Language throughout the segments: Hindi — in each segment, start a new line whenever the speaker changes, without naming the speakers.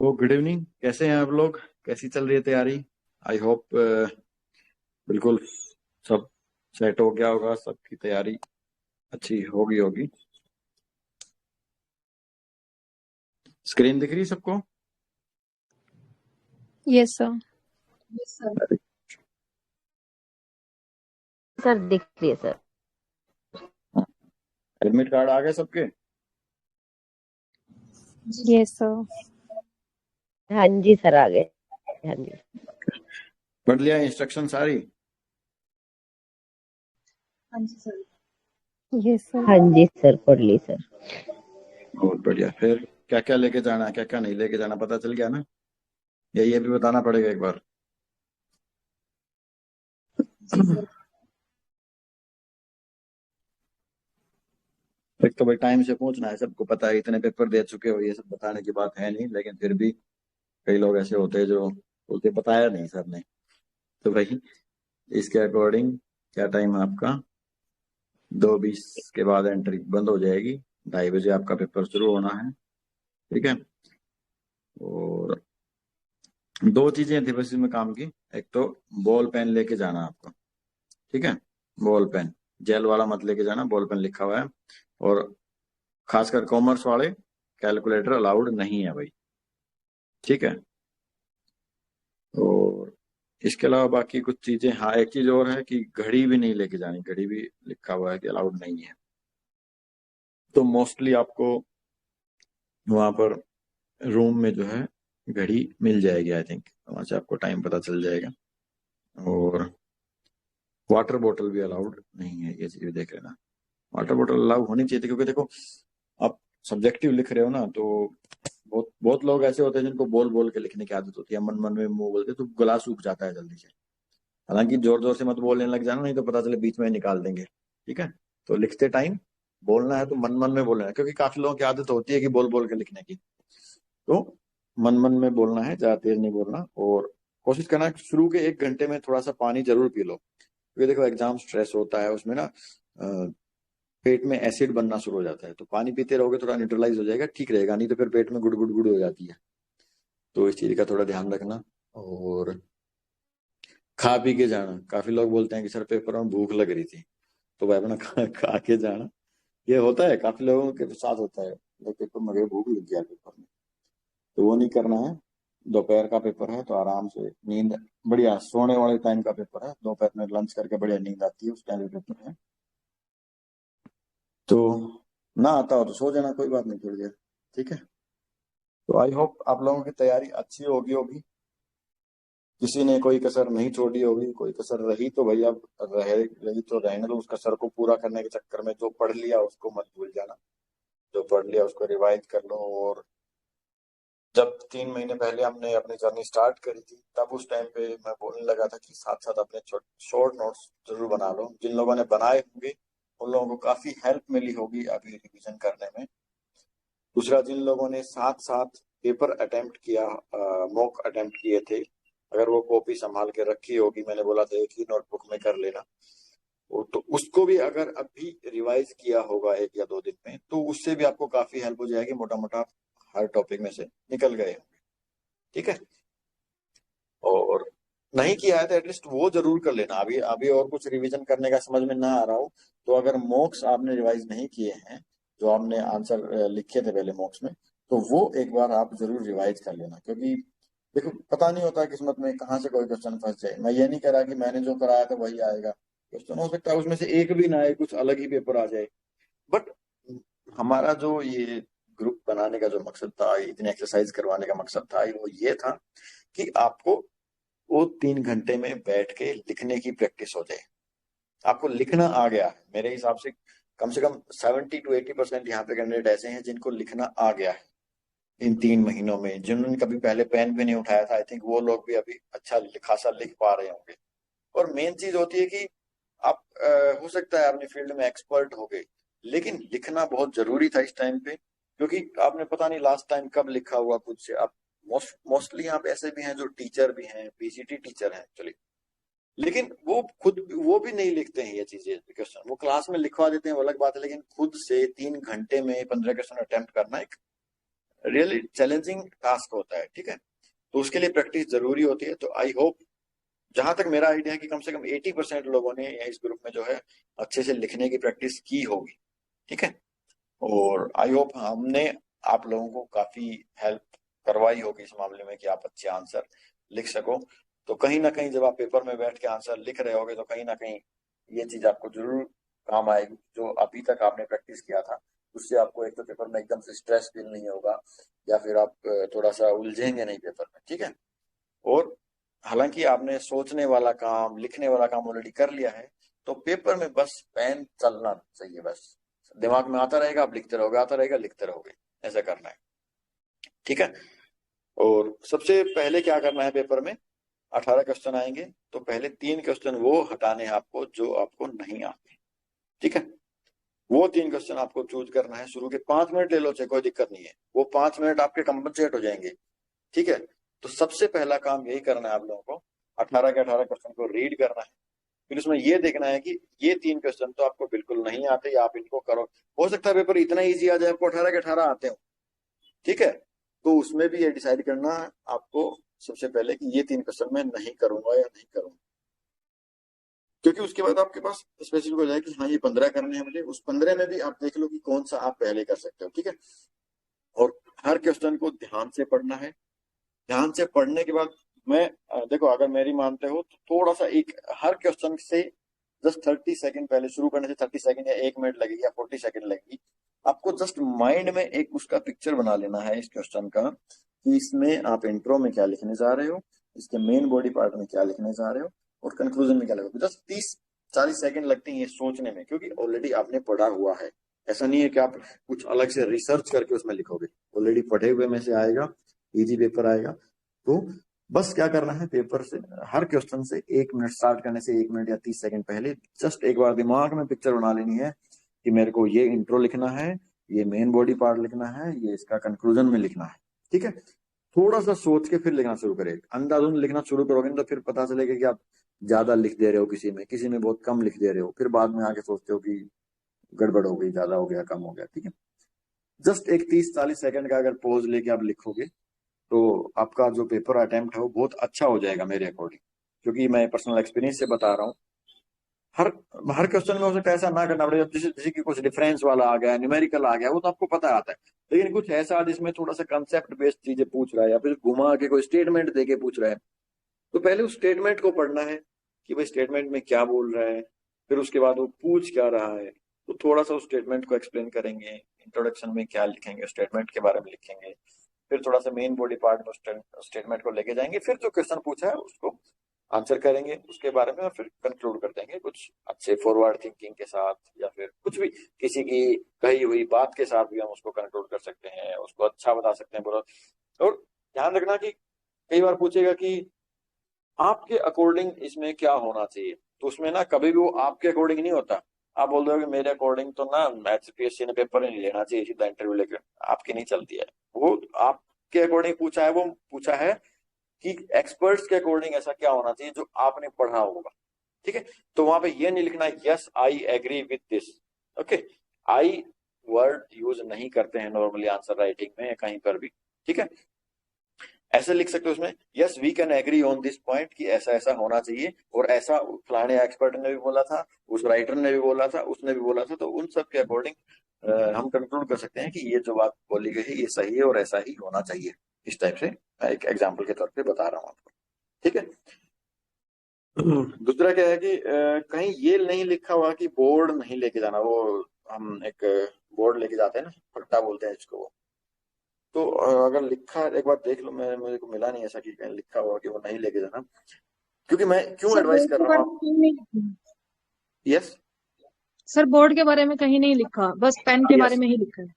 तो गुड इवनिंग, कैसे हैं आप लोग? कैसी चल रही है तैयारी? आई होप बिल्कुल सब सेट हो गया होगा, सबकी तैयारी अच्छी होगी होगी। स्क्रीन दिख रही है सबको?
Yes sir.
सर दिख रही है सर।
एडमिट कार्ड आ गए सबके?
Yes sir.
हाँ जी सर आ गए। हाँ जी।
पढ़ लिया इंस्ट्रक्शन सारी?
Yes sir.
हाँ जी सर पढ़ ली सर।
बहुत बढ़िया। फिर क्या क्या लेके जाना है, क्या क्या नहीं लेके जाना, पता चल गया ना? या ये भी बताना पड़ेगा एक बार? एक तो भाई टाइम से पहुंचना है, सबको पता है, इतने पेपर दे चुके हो, ये सब बताने की बात है नहीं, लेकिन फिर भी कई लोग ऐसे होते हैं जो बोलते बताया नहीं सर ने। तो भाई इसके अकॉर्डिंग क्या टाइम है आपका? 2:20 के बाद एंट्री बंद हो जाएगी। 2:30 बजे आपका पेपर शुरू होना है। ठीक है। और दो चीजें थी बस इसमें काम की। एक तो बॉल पेन लेके जाना आपको। ठीक है। बॉल पेन, जेल वाला मत लेके जाना, बॉल पेन लिखा हुआ है। और खासकर कॉमर्स वाले कैलकुलेटर अलाउड नहीं है भाई। ठीक है। और इसके अलावा बाकी कुछ चीजें, हाँ एक चीज और है कि घड़ी भी नहीं लेके जानी, घड़ी भी लिखा हुआ है कि अलाउड नहीं है। तो मोस्टली आपको वहां पर रूम में जो है घड़ी मिल जाएगी, आई थिंक वहां से आपको टाइम पता चल जाएगा। और वाटर बोतल भी अलाउड नहीं है, ये चीज देख लेना। वाटर बोतल अलाउ होनी चाहिए थी, क्योंकि देखो आप सब्जेक्टिव लिख रहे हो ना, तो बहुत बहुत लोग ऐसे होते हैं जिनको बोल बोल के लिखने की आदत होती है, मन मन में मुंह बोलते, तो गला सूख जाता है जल्दी से। हालांकि जोर जोर से मत बोलने लग जाना, नहीं तो पता चले बीच में ही निकाल देंगे। ठीक है। तो लिखते टाइम बोलना है तो मन मन में बोलना है, क्योंकि काफी लोगों की आदत होती है कि बोल बोल के लिखने की। तो मन मन में बोलना है, ज्यादा तेज नहीं बोलना। और कोशिश करना है कि शुरू के 1 घंटे में थोड़ा सा पानी जरूर पी लो, क्योंकि देखो एग्जाम स्ट्रेस होता है उसमें ना, पेट में एसिड बनना शुरू हो जाता है। तो पानी पीते रहोगे थोड़ा न्यूट्रलाइज हो जाएगा, ठीक रहेगा, नहीं तो फिर पेट में गुड़ गुड़ गुड़ हो जाती है। तो इस चीज का थोड़ा ध्यान रखना। और खा पी के जाना। काफी लोग बोलते हैं कि सर पेपर में भूख लग रही थी, तो भाई अपना खा के जाना। ये होता है, काफी लोगों के साथ होता है, पेपर में भूख लग गया पेपर में, तो वो नहीं करना है। दोपहर का पेपर है तो आराम से नींद, बढ़िया सोने वाले टाइम का पेपर है, दोपहर में लंच करके बढ़िया नींद आती है, उस टाइम पे पेपर है। तो ना आता हो तो सो जाना, कोई बात नहीं, थोड़ी देर। ठीक है। तो आई होप आप लोगों की तैयारी अच्छी होगी। किसी ने कोई कसर नहीं छोड़ी होगी, कोई कसर रही तो भाई अब रही तो रहने दो, उस कसर को पूरा करने के चक्कर में जो पढ़ लिया उसको मत भूल जाना। जो पढ़ लिया उसको रिवाइज कर लो। और जब 3 महीने पहले हमने अपनी जर्नी स्टार्ट करी थी, तब उस टाइम पे मैं बोलने लगा था कि साथ साथ अपने शॉर्ट नोट्स जरूर बना लो। जिन लोगों ने बनाए होंगे उन लोगों को काफी हेल्प मिली होगी अभी रिवीजन करने में। दूसरा, जिन लोगों ने साथ साथ पेपर अटेम्प्ट किया, मॉक अटेम्प्ट किए थे, अगर वो कॉपी संभाल के रखी होगी, मैंने बोला था एक ही नोटबुक में कर लेना, तो उसको भी अगर अभी रिवाइज किया होगा 1 या 2 दिन में, तो उससे भी आपको काफी हेल्प हो जाएगी। मोटा मोटा हर टॉपिक में से निकल गए होंगे। ठीक है। और नहीं किया है तो एटलीस्ट वो जरूर कर लेना। अभी अभी और कुछ रिवीजन करने का समझ में ना आ रहा हो, तो अगर मॉक्स आपने रिवाइज नहीं किए हैं, जो आपने आंसर लिखे थे पहले मॉक्स में, तो वो एक बार आप जरूर रिवाइज कर लेना। क्योंकि देखो पता नहीं होता किस्मत में कहाँ से कोई क्वेश्चन फंस जाए। मैं ये नहीं कह रहा कि मैंने जो कराया था वही आएगा, क्वेश्चन हो सकता है उसमें से एक भी ना आए, कुछ अलग ही पेपर आ जाए। बट हमारा जो ये ग्रुप बनाने का जो मकसद था, इतनी एक्सरसाइज करवाने का मकसद था, वो ये था कि आपको वो 3 घंटे में बैठ के लिखने की प्रैक्टिस हो जाए। आपको लिखना आ गया है मेरे हिसाब से कम 70 to 80% यहाँ पे कैंडिडेट ऐसे हैं जिनको लिखना आ गया है इन 3 महीनों में। जिन्होंने कभी पहले पेन भी नहीं उठाया था, आई थिंक वो लोग भी अभी अच्छा खासा लिख पा रहे होंगे। और मेन चीज होती है कि आप हो सकता है अपनी फील्ड में एक्सपर्ट हो गए, लेकिन लिखना बहुत जरूरी था इस टाइम पे, क्योंकि आपने पता नहीं लास्ट टाइम कब लिखा हुआ खुद से। आप मोस्टली यहाँ पे ऐसे भी हैं जो टीचर भी हैं, पीसीटी टीचर हैं एक्चुअली, लेकिन वो खुद वो भी नहीं लिखते हैं ये चीजें क्वेश्चन, वो क्लास में लिखवा देते हैं वो अलग बात है, लेकिन खुद से 3 घंटे में 15 क्वेश्चन अटेम्प्ट करना एक रियली चैलेंजिंग टास्क होता है, ठीक है। तो उसके लिए प्रैक्टिस जरूरी होती है। तो आई होप, जहां तक मेरा आइडिया है कि कम से कम 80% लोगों ने इस ग्रुप में जो है अच्छे से लिखने की प्रैक्टिस की होगी, ठीक है। और आई होप हमने आप लोगों को काफी हेल्प करवाई होगी इस मामले में कि आप अच्छे आंसर लिख सको। तो कहीं ना कहीं जब आप पेपर में बैठ के आंसर लिख रहे होगे तो कहीं ना कहीं ये चीज आपको जरूर काम आएगी। जो अभी तक आपने प्रैक्टिस किया था उससे आपको एक तो पेपर में एकदम से स्ट्रेस फील नहीं होगा, या फिर आप थोड़ा सा उलझेंगे नहीं पेपर में, ठीक है। और हालांकि आपने सोचने वाला काम, लिखने वाला काम ऑलरेडी कर लिया है, तो पेपर में बस पेन चलना चाहिए, बस दिमाग में आता रहेगा, आप लिखते रहोगे, आता रहेगा, लिखते रहोगे, ऐसा करना है, ठीक है। और सबसे पहले क्या करना है, पेपर में 18 क्वेश्चन आएंगे, तो पहले 3 क्वेश्चन वो हटाने हैं आपको जो आपको नहीं आते, ठीक है। वो 3 क्वेश्चन आपको चूज करना है। शुरू के 5 मिनट ले लो चाहे, कोई दिक्कत नहीं है, वो 5 मिनट आपके कंपनसेट हो जाएंगे, ठीक है। तो सबसे पहला काम यही करना है आप लोगों को, 18 के 18 क्वेश्चन को रीड करना है। फिर उसमें ये देखना है कि ये 3 क्वेश्चन तो आपको बिल्कुल नहीं आते, या आप इनको करो। हो सकता है पेपर इतना इजी आ जाए आपको 18 के 18 आते हो, ठीक है। तो उसमें भी ये डिसाइड करना है आपको सबसे पहले कि ये 3 क्वेश्चन मैं नहीं करूंगा या नहीं करूंगा, क्योंकि उसके बाद आपके पास स्पेसिफिक हो जाए कि हाँ ये 15 करने हैं मुझे। उस 15 में भी आप देख लो कि कौन सा आप पहले कर सकते हो, ठीक है। और हर क्वेश्चन को ध्यान से पढ़ना है। ध्यान से पढ़ने के बाद मैं देखो, अगर मेरी मानते हो तो थोड़ा सा एक हर क्वेश्चन से जस्ट 30 सेकंड पहले, शुरू करने से 30 सेकंड या 1 मिनट लगेगी या 40 सेकंड लगेगी, आपको जस्ट माइंड में एक उसका पिक्चर बना लेना है इस क्वेश्चन का, कि इसमें आप इंट्रो में क्या लिखने जा रहे हो, इसके मेन बॉडी पार्ट में क्या लिखने जा रहे हो, और कंक्लूजन में क्या लिखोगे। जस्ट 30-40 सेकंड लगते हैं ये सोचने में, क्योंकि ऑलरेडी आपने पढ़ा हुआ है। ऐसा नहीं है कि आप कुछ अलग से रिसर्च करके उसमें लिखोगे, ऑलरेडी पढ़े हुए में से आएगा, इजी पेपर आएगा। तो बस क्या करना है, पेपर से हर क्वेश्चन से 1 मिनट, स्टार्ट करने से 1 मिनट या 30 सेकंड पहले जस्ट एक बार दिमाग में पिक्चर बना लेनी है कि मेरे को ये इंट्रो लिखना है, ये मेन बॉडी पार्ट लिखना है, ये इसका कंक्लूजन में लिखना है, ठीक है। थोड़ा सा सोच के फिर लिखना शुरू करें। अंधाधुंध लिखना शुरू करोगे ना तो फिर पता चलेगा कि आप ज्यादा लिख दे रहे हो, किसी में बहुत कम लिख दे रहे हो, फिर बाद में आके सोचते हो कि गड़बड़ हो गई, ज्यादा हो गया, कम हो गया, ठीक है। जस्ट एक 30-40 सेकंड का अगर पोज लेके आप लिखोगे तो आपका जो पेपर अटेम्प्ट है वो बहुत अच्छा हो जाएगा मेरे अकॉर्डिंग, क्योंकि मैं पर्सनल एक्सपीरियंस से बता रहा हूँ। हर हर क्वेश्चन में हो सकता है ऐसा ना करना पड़े, जैसे जैसे कि कुछ डिफरेंस वाला आ गया, न्यूमेरिकल आ गया, वो तो आपको पता आता है। लेकिन कुछ ऐसा जिसमें थोड़ा सा कंसेप्ट बेस्ड चीजें पूछ रहा है, या फिर घुमा के कोई स्टेटमेंट दे के पूछ रहा है, तो पहले उस स्टेटमेंट को पढ़ना है कि भाई स्टेटमेंट में क्या बोल रहा है, फिर उसके बाद वो पूछ क्या रहा है। तो थोड़ा सा उस स्टेटमेंट को एक्सप्लेन करेंगे, इंट्रोडक्शन में क्या लिखेंगे, स्टेटमेंट के बारे में लिखेंगे, फिर थोड़ा सा मेन बॉडी पार्ट में स्टेटमेंट को लेके जाएंगे, फिर जो क्वेश्चन पूछा है उसको आंसर करेंगे उसके बारे में, और फिर कंक्लूड कर देंगे कुछ अच्छे फॉरवर्ड थिंकिंग के साथ, या फिर कुछ भी किसी की कही हुई बात के साथ भी हम उसको कंक्लूड कर सकते हैं, उसको अच्छा बता सकते हैं बुरा। और ध्यान रखना कि कई बार पूछेगा कि आपके अकॉर्डिंग इसमें क्या होना चाहिए, तो उसमें ना कभी भी वो आपके अकॉर्डिंग नहीं होता। आप बोल रहे हो कि मेरे अकॉर्डिंग तो ना एचपीएससी ने पेपर ही नहीं लेना चाहिए, सीधा इंटरव्यू लेकर, आपकी नहीं चलती है वो। आपके अकॉर्डिंग पूछा है, वो पूछा है कि एक्सपर्ट्स के अकॉर्डिंग ऐसा क्या होना चाहिए जो आपने पढ़ा होगा, ठीक है। तो वहां पे ये नहीं लिखना yes I agree with this, okay. I word use नहीं करते हैं नॉर्मली आंसर राइटिंग में कहीं पर भी, ठीक है। ऐसे लिख सकते हो उसमें, yes we can agree on this point, कि ऐसा ऐसा होना चाहिए, और ऐसा फलाने एक्सपर्ट ने भी बोला था, उस राइटर ने भी बोला था, उसने भी बोला था, तो उन सब के अकॉर्डिंग हम कंक्लूड कर सकते हैं कि ये जो बात बोली गई है ये सही है और ऐसा ही होना चाहिए। इस टाइप से मैं एक एग्जाम्पल के तौर पे बता रहा हूँ आपको, ठीक है। दूसरा क्या है कि कहीं ये नहीं लिखा हुआ कि बोर्ड नहीं लेके जाना। वो हम एक बोर्ड लेके जाते हैं ना, फट्टा बोलते हैं इसको वो। तो अगर लिखा, एक बार देख लो, मैं मेरे को मिला नहीं ऐसा कि कहीं लिखा हुआ कि वो नहीं लेके जाना। क्योंकि मैं क्यों
सर
एडवाइस
बोर्ड
कर
के
रहा
बारे
हूँ
में कहीं नहीं लिखा।
यस
सर बोर्ड के बारे में कहीं नहीं लिखा, बस पेन के बारे
यस
में ही लिखा है।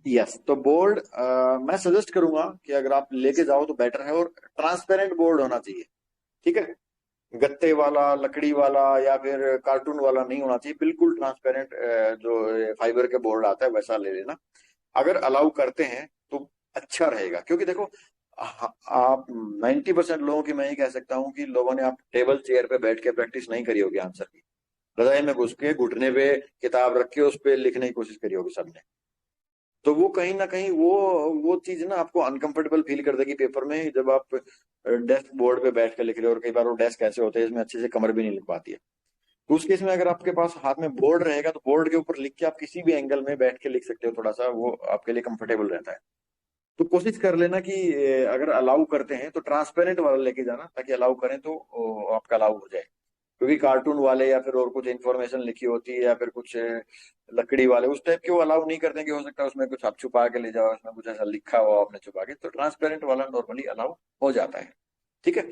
यस। तो बोर्ड मैं सजेस्ट करूंगा कि अगर आप लेके जाओ तो बेटर है, और ट्रांसपेरेंट बोर्ड होना चाहिए, ठीक है। गत्ते वाला, लकड़ी वाला, या फिर कार्टून वाला नहीं होना चाहिए, बिल्कुल ट्रांसपेरेंट जो फाइबर के बोर्ड आता है वैसा ले लेना। अगर अलाउ करते हैं तो अच्छा रहेगा, क्योंकि देखो आप 90% लोगों की मैं ये कह सकता हूँ कि लोगों ने आप टेबल चेयर पे बैठ के प्रैक्टिस नहीं करी होगी आंसर की, रजाई में घुस के घुटने पे किताब रख के उस पे लिखने की कोशिश करी होगी सबने। तो वो कहीं ना कहीं वो चीज ना आपको अनकंफर्टेबल फील कर देगी पेपर में, जब आप डेस्क बोर्ड पे बैठ कर लिख रहे हो। और कई बार वो डेस्क ऐसे होते हैं इसमें अच्छे से कमर भी नहीं लिख पाती है। तो उस केस में अगर आपके पास हाथ में बोर्ड रहेगा तो बोर्ड के ऊपर लिख के आप किसी भी एंगल में बैठ के लिख सकते हो, थोड़ा सा वो आपके लिए कंफर्टेबल रहता है। तो कोशिश कर लेना कि अगर अलाउ करते हैं तो ट्रांसपेरेंट वाला लेके जाना, ताकि अलाउ करें तो आपका अलाउ हो जाए। क्योंकि कार्टून वाले या फिर और कुछ इन्फॉर्मेशन लिखी होती है या फिर कुछ लकड़ी वाले उस टाइप के वो अलाउ नहीं करते हैं, कि हो सकता है उसमें कुछ आप छुपा के ले जाओ, उसमें कुछ ऐसा लिखा हुआ आपने छुपा के। तो ट्रांसपेरेंट वाला नॉर्मली अलाउ हो जाता है। ठीक है।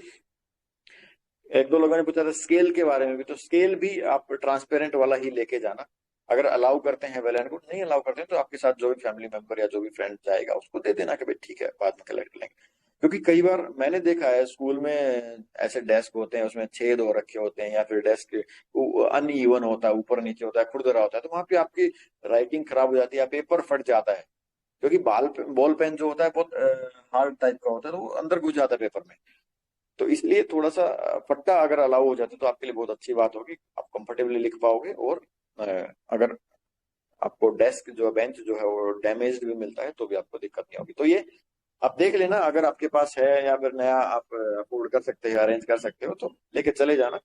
एक दो लोगों ने पूछा था स्केल के बारे में भी, तो स्केल भी आप ट्रांसपेरेंट वाला ही लेके जाना। अगर अलाउ करते हैं वेल एंड गुड, नहीं अलाउ करते हैं तो आपके साथ जो भी फैमिली मेंबर या जो भी फ्रेंड जाएगा उसको दे देना कि भाई ठीक है बाद में कलेक्ट लेंगे। क्योंकि कई बार मैंने देखा है स्कूल में ऐसे डेस्क होते हैं उसमें छेद हो रखे होते हैं, या फिर डेस्क अनइवन होता है, ऊपर नीचे होता है, खुरदरा होता है, तो वहां पे आपकी राइटिंग खराब हो जाती है, पेपर फट जाता है। क्योंकि बॉल पेन जो होता है बहुत हार्ड टाइप का होता है, तो वो अंदर घुस जाता है पेपर में। तो इसलिए थोड़ा सा फट्टा अगर अलाउ हो जाता है तो आपके लिए बहुत अच्छी बात होगी, आप कंफर्टेबली लिख पाओगे। और अ, अगर आपको डेस्क जो है, बेंच जो है वो डैमेज्ड भी मिलता है तो भी आपको दिक्कत नहीं होगी। तो ये आप देख लेना, अगर आपके पास है या फिर नया आप अफोर्ड कर सकते हैं, अरेंज कर सकते हो, तो लेके चले जाना।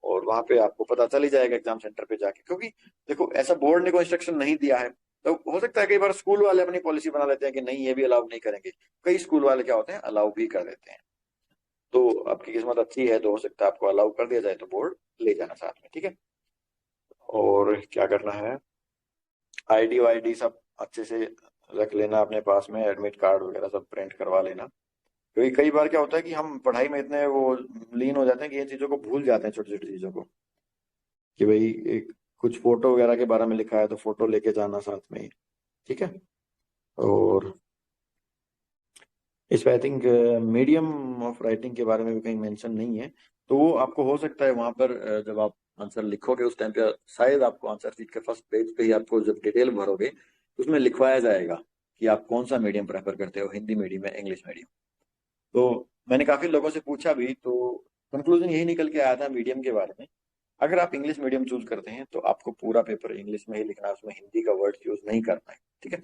और वहां पे आपको पता चल ही जाएगा एग्जाम सेंटर पे जाके। क्योंकि देखो ऐसा बोर्ड ने कोई इंस्ट्रक्शन नहीं दिया है, तो हो सकता है कई बार स्कूल वाले अपनी पॉलिसी बना लेते हैं कि नहीं ये भी अलाउ नहीं करेंगे। कई स्कूल वाले क्या होते हैं अलाउ भी कर देते हैं। तो आपकी किस्मत अच्छी है तो हो सकता है आपको अलाउ कर दिया जाए, तो बोर्ड ले जाना साथ में। ठीक है। और क्या करना है, आईडी वाईडी सब अच्छे से रख लेना अपने पास में, एडमिट कार्ड वगैरह सब प्रिंट करवा लेना। क्योंकि कई बार क्या होता है कि हम पढ़ाई में इतने वो लीन हो जाते हैं कि ये चीजों को भूल जाते हैं, छोटी छोटी चीजों को, कि भाई एक कुछ फोटो वगैरह के बारे में लिखा है तो फोटो लेके जाना साथ में ही। ठीक है। और इस I think medium of writing के बारे में भी कहीं मेंशन नहीं है। तो वो आपको हो सकता है वहां पर जब आप आंसर लिखोगे उस टाइम पे शायद आपको आंसर शीट के फर्स्ट पेज पे ही आपको जब डिटेल भरोगे तो उसमें लिखवाया जाएगा कि आप कौन सा मीडियम प्रेफर करते हो, हिंदी मीडियम या इंग्लिश मीडियम। तो मैंने काफी लोगों से पूछा भी, तो कंक्लूजन यही निकल के आया था मीडियम के बारे में। अगर आप इंग्लिश मीडियम चूज करते हैं तो आपको पूरा पेपर इंग्लिश में ही लिखना है, उसमें हिंदी का वर्ड यूज नहीं करना है। ठीक है।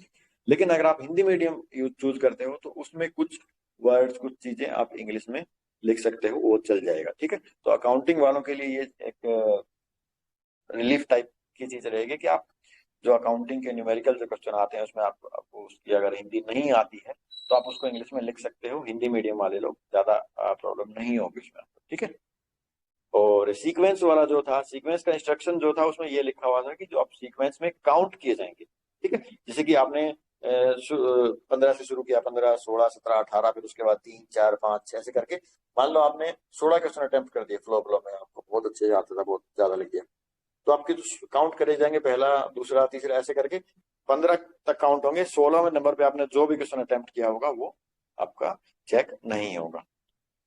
लेकिन अगर आप हिंदी मीडियम यूज चूज करते हो तो उसमें कुछ वर्ड्स कुछ चीजें आप इंग्लिश में लिख सकते हो, वो चल जाएगा। ठीक है। तो अकाउंटिंग वालों के लिए ये एक रिलीफ टाइप की चीज रहेगी कि आप जो अकाउंटिंग के न्यूमेरिकल जो क्वेश्चन आते हैं उसमें आपको उसकी अगर हिंदी नहीं आती है तो आप उसको इंग्लिश में लिख सकते हो। हिंदी मीडियम वाले लोग ज्यादा प्रॉब्लम नहीं होगी उसमें आपको। ठीक है। और सीक्वेंस वाला जो था, सीक्वेंस का इंस्ट्रक्शन जो था उसमें ये लिखा हुआ था कि जो आप सीक्वेंस में काउंट किए जाएंगे। ठीक है। जैसे कि आपने 15 से शुरू किया, 15, 16, 17, 18, फिर उसके बाद 3, 4, 5, 6 ऐसे करके मान लो आपने 16 क्वेश्चन अटेम्प्ट कर दिए फ्लो फ्लो में, आपको बहुत अच्छे से आता था, बहुत ज्यादा लिख दिया, तो आपके जो काउंट करे जाएंगे पहला दूसरा तीसरा ऐसे करके 15 तक काउंट होंगे। 16वें नंबर पे आपने जो भी क्वेश्चन अटेम्प्ट किया होगा वो आपका चेक नहीं होगा।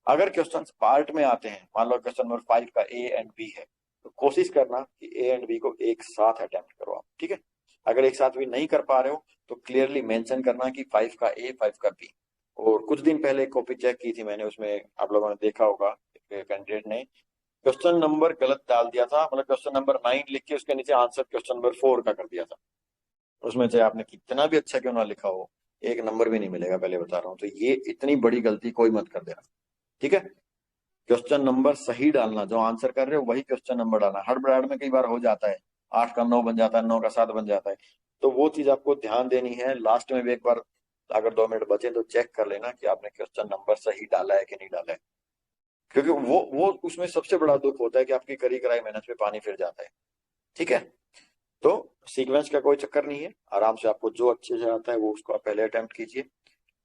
अगर क्वेश्चन पार्ट में आते हैं, मान लो क्वेश्चन नंबर 5 का ए एंड बी है, तो कोशिश करना कि ए एंड बी को एक साथ अटेम्प्ट करो आप। ठीक है। अगर एक साथ भी नहीं कर पा रहे हो तो क्लियरली मेंशन करना कि 5 का ए 5 का बी। और कुछ दिन पहले एक कॉपी चेक की थी मैंने, उसमें आप लोगों ने देखा होगा कैंडिडेट ने क्वेश्चन नंबर गलत डाल दिया था, मतलब क्वेश्चन नंबर 9 लिख के उसके नीचे आंसर क्वेश्चन नंबर 4 का कर दिया था। उसमें चाहे आपने कितना भी अच्छा क्यों ना लिखा हो, एक नंबर भी नहीं मिलेगा, पहले बता रहा हूँ। तो ये इतनी बड़ी गलती कोई मत कर देना। ठीक है। क्वेश्चन नंबर सही डालना, जो आंसर कर रहे हो वही क्वेश्चन नंबर डालना। हड़बड़ाहट में कई बार हो जाता है 8 का 9 बन जाता है, 9 का 7 बन जाता है, तो वो चीज आपको ध्यान देनी है। लास्ट में भी एक बार अगर 2 मिनट बचे तो चेक कर लेना कि आपने क्वेश्चन नंबर सही डाला है कि नहीं डाला है। क्योंकि वो उसमें सबसे बड़ा दुख होता है कि आपकी करी कराई मेहनत पे पानी फिर जाता है। ठीक है। तो सीक्वेंस का कोई चक्कर नहीं है, आराम से आपको जो अच्छे से आता है वो उसको आप पहले अटेम्प्ट कीजिए।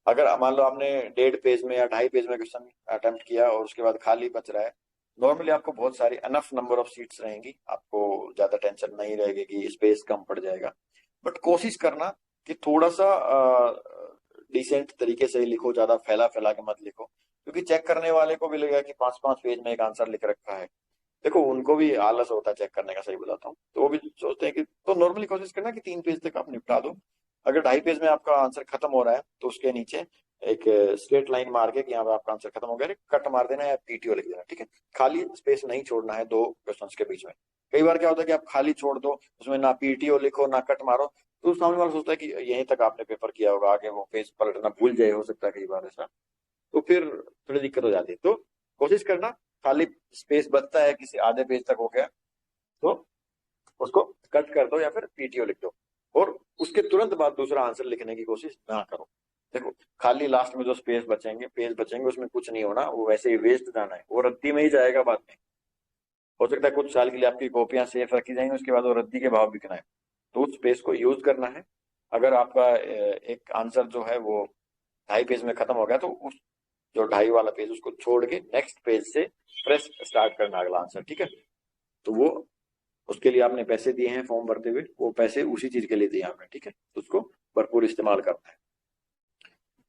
अगर मान लो आपने 1.5 पेज में या 2.5 पेज में क्वेश्चन अटेम्प्ट किया और उसके बाद खाली बच रहा है, नॉर्मली आपको बहुत सारी अनफ नंबर ऑफ सीट्स रहेंगी, आपको ज्यादा टेंशन नहीं रहेगी कि स्पेस कम पड़ जाएगा। बट कोशिश करना कि थोड़ा सा डिसेंट तरीके से लिखो, ज्यादा फैला फैला के मत लिखो। क्योंकि चेक करने वाले को भी लगेगा कि 5-5 पेज में एक आंसर लिख रखा है। देखो उनको भी आलस होता है चेक करने का, सही बताता हूँ, तो वो भी सोचते हैं कि, तो नॉर्मली कोशिश करना कि 3 पेज तक आप निपटा दो। अगर 2.5 पेज में आपका आंसर खत्म हो रहा है तो उसके नीचे एक स्ट्रेट लाइन मार के कि यहाँ पे आपका आंसर खत्म हो गया, कट मार देना या पीटीओ लिख देना। ठीक है। खाली स्पेस नहीं छोड़ना है दो क्वेश्चंस के बीच में। कई बार क्या होता है कि आप खाली छोड़ दो, उसमें ना पीटीओ लिखो ना कट मारो, तो सामने वाला सोचता है कि यहीं तक आपने पेपर किया होगा, आगे वो पेज पलटना भूल जाए, हो सकता है कई बार ऐसा, तो फिर थोड़ी दिक्कत हो जाती है। तो कोशिश करना, खाली स्पेस बचता है किसी आधे पेज तक हो गया तो उसको कट कर दो या फिर पीटीओ लिख दो, और उसके तुरंत बाद दूसरा आंसर लिखने की कोशिश ना करो। देखो, खाली लास्ट में जो स्पेस बचेंगे, पेज बचेंगे, उसमें कुछ नहीं होना, वो वैसे ही वेस्ट जाना है, वो रद्दी में ही जाएगा बाद में। हो सकता है कुछ साल के लिए आपकी कॉपियां सेफ रखी जाएंगी, उसके बाद वो रद्दी के भाव बिकना है, तो उस स्पेस को यूज करना है। अगर आपका एक आंसर जो है वो 2.5 पेज में खत्म हो गया, तो उस जो 2.5 वाला पेज उसको छोड़ के नेक्स्ट पेज से फ्रेश स्टार्ट करना अगला आंसर, ठीक है। तो वो उसके लिए आपने पैसे दिए हैं फॉर्म भरते हुए, वो पैसे उसी चीज के लिए दिए आपने, ठीक है, तो उसको भरपूर इस्तेमाल करना है,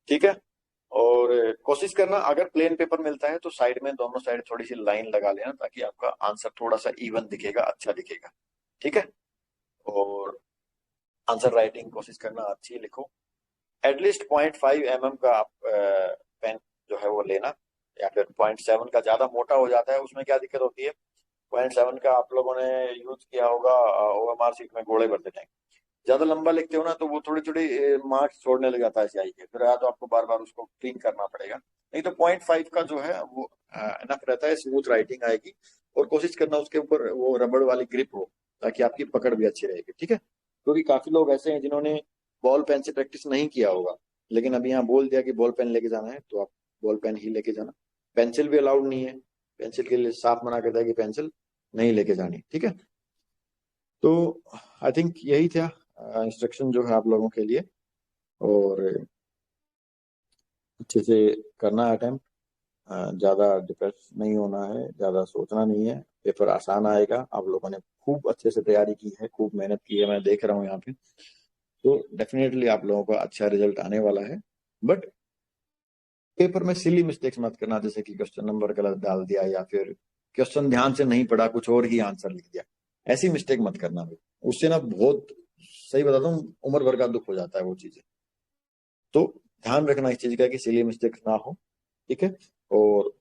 ठीक है। और कोशिश करना, अगर प्लेन पेपर मिलता है तो साइड में दोनों साइड थोड़ी सी लाइन लगा लेना, ताकि आपका आंसर थोड़ा सा इवन दिखेगा, अच्छा दिखेगा, ठीक है। और आंसर राइटिंग कोशिश करना अच्छी लिखो। एटलीस्ट 0.5 mm का आप पेन जो है वो लेना, या फिर 0.7 का ज्यादा मोटा हो जाता है, उसमें क्या दिक्कत होती है, 0.7 का आप लोगों ने यूज किया होगा ओएमआर शीट में गोले भरते टाइम, ज्यादा लंबा लिखते हो ना तो वो थोड़ी थोड़ी मार्क्स छोड़ने लग जाता है स्याही के, फिर या तो आपको बार बार उसको क्लीन करना पड़ेगा। नहीं तो 0.5 का जो है वो इनफ रहता है, स्मूथ राइटिंग आएगी। और कोशिश करना उसके ऊपर वो रबड़ वाली ग्रिप हो, ताकि आपकी पकड़ भी अच्छी रहेगी, ठीक है। क्योंकि काफी लोग ऐसे हैं जिन्होंने बॉल पेन से प्रैक्टिस नहीं किया होगा, लेकिन अभी यहाँ बोल दिया कि बॉल पेन लेके जाना है तो आप बॉल पेन ही लेके जाना। पेंसिल भी अलाउड नहीं है, पेंसिल के लिए साफ मना करता है कि पेंसिल नहीं लेके जानी, ठीक है। तो आई थिंक यही था इंस्ट्रक्शन जो है आप लोगों के लिए, और अच्छे से करना है अटेम्प्ट, ज्यादा डिप्रेस नहीं होना है, ज्यादा सोचना नहीं है, पेपर आसान आएगा। आप लोगों ने खूब अच्छे से तैयारी की है, खूब मेहनत की है, मैं देख रहा हूँ यहाँ पे, तो डेफिनेटली आप लोगों का अच्छा रिजल्ट आने वाला है। बट पेपर में सिली मिस्टेक्स मत करना, जैसे कि क्वेश्चन नंबर गलत डाल दिया, या फिर क्वेश्चन ध्यान से नहीं पढ़ा, कुछ और ही आंसर लिख दिया, ऐसी मिस्टेक मत करना भाई। उससे ना बहुत, सही बताता हूँ, उम्र भर का दुख हो जाता है वो चीजें। तो ध्यान रखना इस चीज का कि सिली मिस्टेक्स ना हो, ठीक है। और